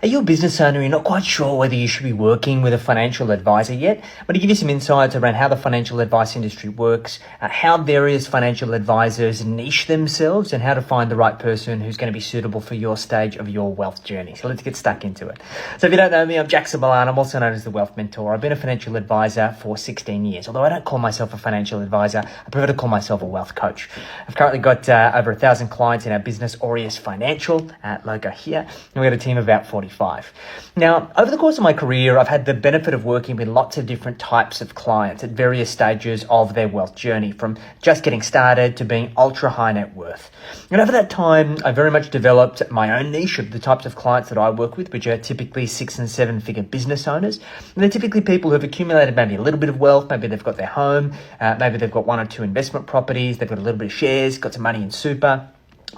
Are you a business owner? You're not quite sure whether you should be working with a financial advisor yet? I'm going to give you some insights around how the financial advice industry works, how various financial advisors niche themselves, and how to find the right person who's going to be suitable for your stage of your wealth journey. So let's get stuck into it. So if you don't know me, I'm Jackson Milan. I'm also known as the Wealth Mentor. I've been a financial advisor for 16 years. Although I don't call myself a financial advisor, I prefer to call myself a wealth coach. I've currently got over 1,000 clients in our business, Aureus Financial, logo here, and we've got a team of about 45. Now, over the course of my career, I've had the benefit of working with lots of different types of clients at various stages of their wealth journey, from just getting started to being ultra high net worth. And over that time, I very much developed my own niche of the types of clients that I work with, which are typically 6 and 7 figure business owners. And they're typically people who have accumulated maybe a little bit of wealth, maybe they've got their home, maybe they've got 1 or 2 investment properties, they've got a little bit of shares, got some money in super.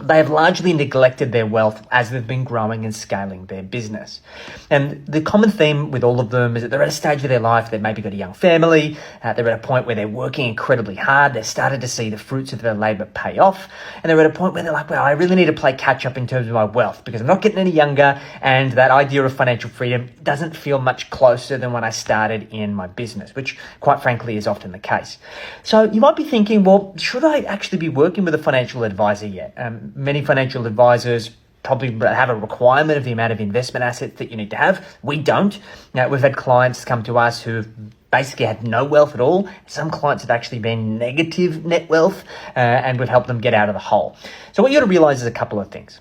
They have largely neglected their wealth as they've been growing and scaling their business. And the common theme with all of them is that they're at a stage of their life, they've maybe got a young family, they're at a point where they're working incredibly hard, they're starting to see the fruits of their labor pay off, and they're at a point where they're like, well, I really need to play catch up in terms of my wealth because I'm not getting any younger, and that idea of financial freedom doesn't feel much closer than when I started in my business, which quite frankly is often the case. So you might be thinking, well, should I actually be working with a financial advisor yet? Many financial advisors probably have a requirement of the amount of investment assets that you need to have. We don't. Now, we've had clients come to us who've basically had no wealth at all. Some clients have actually been negative net wealth, and we've helped them get out of the hole. So what you got to realize is a couple of things.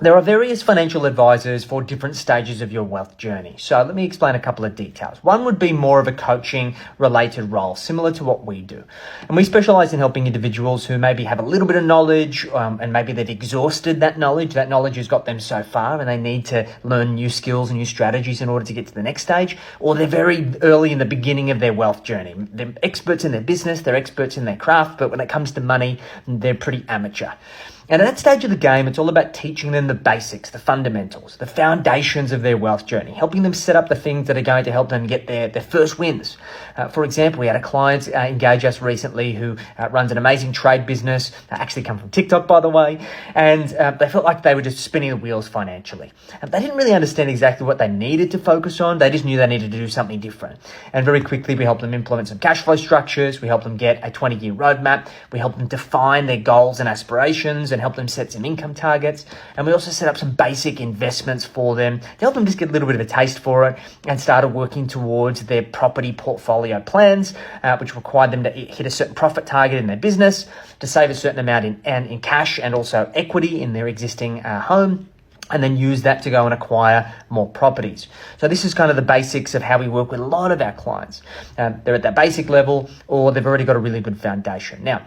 There are various financial advisors for different stages of your wealth journey. So let me explain a couple of details. One would be more of a coaching related role, similar to what we do. And we specialize in helping individuals who maybe have a little bit of knowledge, and maybe they've exhausted that knowledge. That knowledge has got them so far and they need to learn new skills and new strategies in order to get to the next stage. Or they're very early in the beginning of their wealth journey. They're experts in their business, they're experts in their craft, but when it comes to money, they're pretty amateur. And at that stage of the game, it's all about teaching them the basics, the fundamentals, the foundations of their wealth journey, helping them set up the things that are going to help them get their first wins. For example, we had a client engage us recently who runs an amazing trade business, actually come from TikTok, by the way, and they felt like they were just spinning the wheels financially. And they didn't really understand exactly what they needed to focus on. They just knew they needed to do something different. And very quickly, we helped them implement some cash flow structures. We helped them get a 20-year roadmap. We helped them define their goals and aspirations and help them set some income targets. And we also set up some basic investments for them to help them just get a little bit of a taste for it, and started working towards their property portfolio plans, which required them to hit a certain profit target in their business, to save a certain amount in cash and also equity in their existing home, and then use that to go and acquire more properties. So this is kind of the basics of how we work with a lot of our clients. They're at that basic level, or they've already got a really good foundation. Now,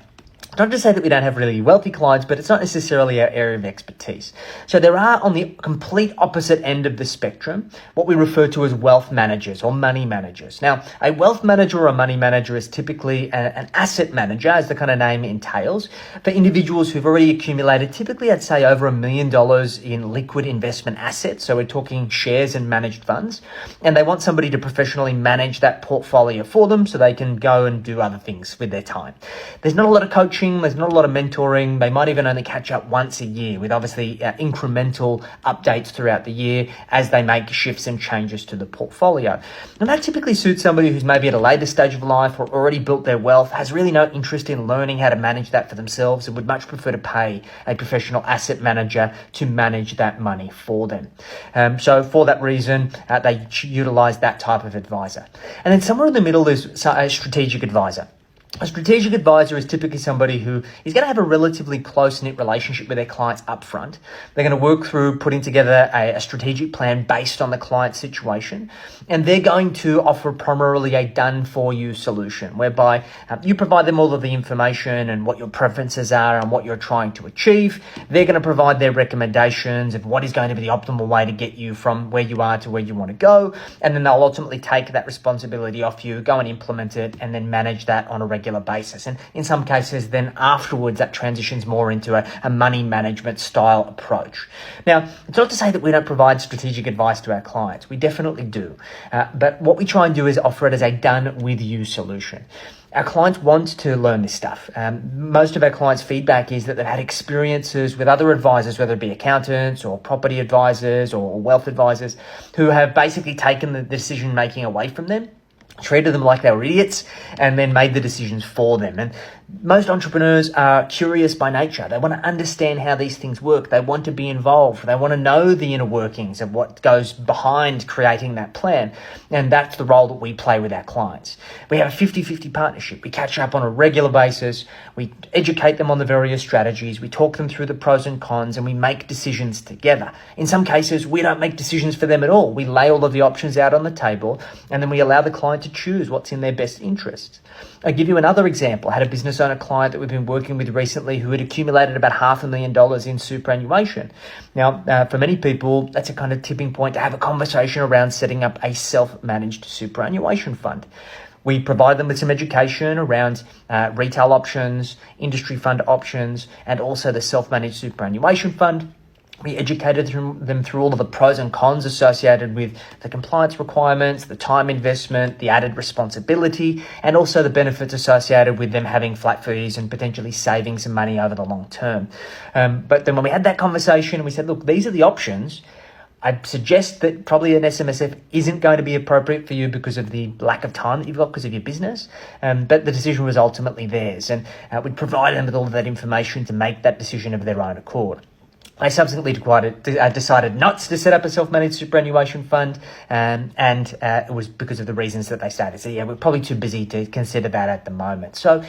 not to say that we don't have really wealthy clients, but it's not necessarily our area of expertise. So there are, on the complete opposite end of the spectrum, what we refer to as wealth managers or money managers. Now, a wealth manager or a money manager is typically an asset manager, as the kind of name entails, for individuals who've already accumulated, typically I'd say over $1 million in liquid investment assets. So we're talking shares and managed funds. And they want somebody to professionally manage that portfolio for them so they can go and do other things with their time. There's not a lot of coaching. There's not a lot of mentoring. They might even only catch up once a year with obviously incremental updates throughout the year as they make shifts and changes to the portfolio. And that typically suits somebody who's maybe at a later stage of life or already built their wealth, has really no interest in learning how to manage that for themselves, and would much prefer to pay a professional asset manager to manage that money for them. So for that reason, they utilize that type of advisor. And then somewhere in the middle is a strategic advisor. A strategic advisor is typically somebody who is going to have a relatively close-knit relationship with their clients up front. They're going to work through putting together a strategic plan based on the client's situation, and they're going to offer primarily a done-for-you solution, whereby you provide them all of the information and what your preferences are and what you're trying to achieve. They're going to provide their recommendations of what is going to be the optimal way to get you from where you are to where you want to go, and then they'll ultimately take that responsibility off you, go and implement it, and then manage that on a regular regular basis. And in some cases, then afterwards, that transitions more into a money management style approach. Now, it's not to say that we don't provide strategic advice to our clients. We definitely do. But what we try and do is offer it as a done-with-you solution. Our clients want to learn this stuff. Most of our clients' feedback is that they've had experiences with other advisors, whether it be accountants or property advisors or wealth advisors, who have basically taken the decision-making away from them, treated them like they were idiots, and then made the decisions for them. And most entrepreneurs are curious by nature. They want to understand how these things work. They want to be involved. They want to know the inner workings of what goes behind creating that plan. And that's the role that we play with our clients. We have a 50-50 partnership. We catch up on a regular basis. We educate them on the various strategies. We talk them through the pros and cons, and we make decisions together. In some cases, we don't make decisions for them at all. We lay all of the options out on the table, and then we allow the client to choose what's in their best interests. I'll give you another example. I had a business owner client that we've been working with recently who had accumulated about $500,000 in superannuation. Now, for many people, that's a kind of tipping point to have a conversation around setting up a self-managed superannuation fund. We provide them with some education around retail options, industry fund options, and also the self-managed superannuation fund. We educated them through all of the pros and cons associated with the compliance requirements, the time investment, the added responsibility, and also the benefits associated with them having flat fees and potentially saving some money over the long term. But then when we had that conversation, we said, look, these are the options. I suggest that probably an SMSF isn't going to be appropriate for you because of the lack of time that you've got because of your business. But the decision was ultimately theirs. And we provided them with all of that information to make that decision of their own accord. They subsequently decided not to set up a self-managed superannuation fund, and it was because of the reasons that they stated. So yeah, we're probably too busy to consider that at the moment. So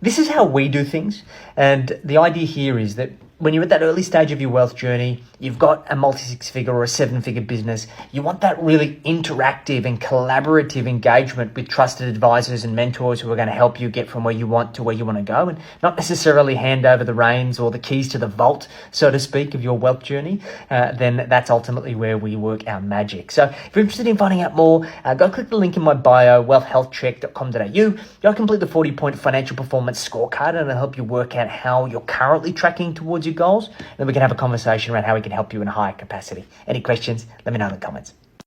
this is how we do things, and the idea here is that when you're at that early stage of your wealth journey, you've got a multi-six-figure or a seven-figure business, you want that really interactive and collaborative engagement with trusted advisors and mentors who are going to help you get from where you want to where you want to go, and not necessarily hand over the reins or the keys to the vault, so to speak, of your wealth journey. Then that's ultimately where we work our magic. So if you're interested in finding out more, go click the link in my bio, wealthhealthcheck.com.au. Go complete the 40-point financial performance scorecard, and it'll help you work out how you're currently tracking towards your goals. Then we can have a conversation around how we can help you in a higher capacity. Any questions? Let me know in the comments.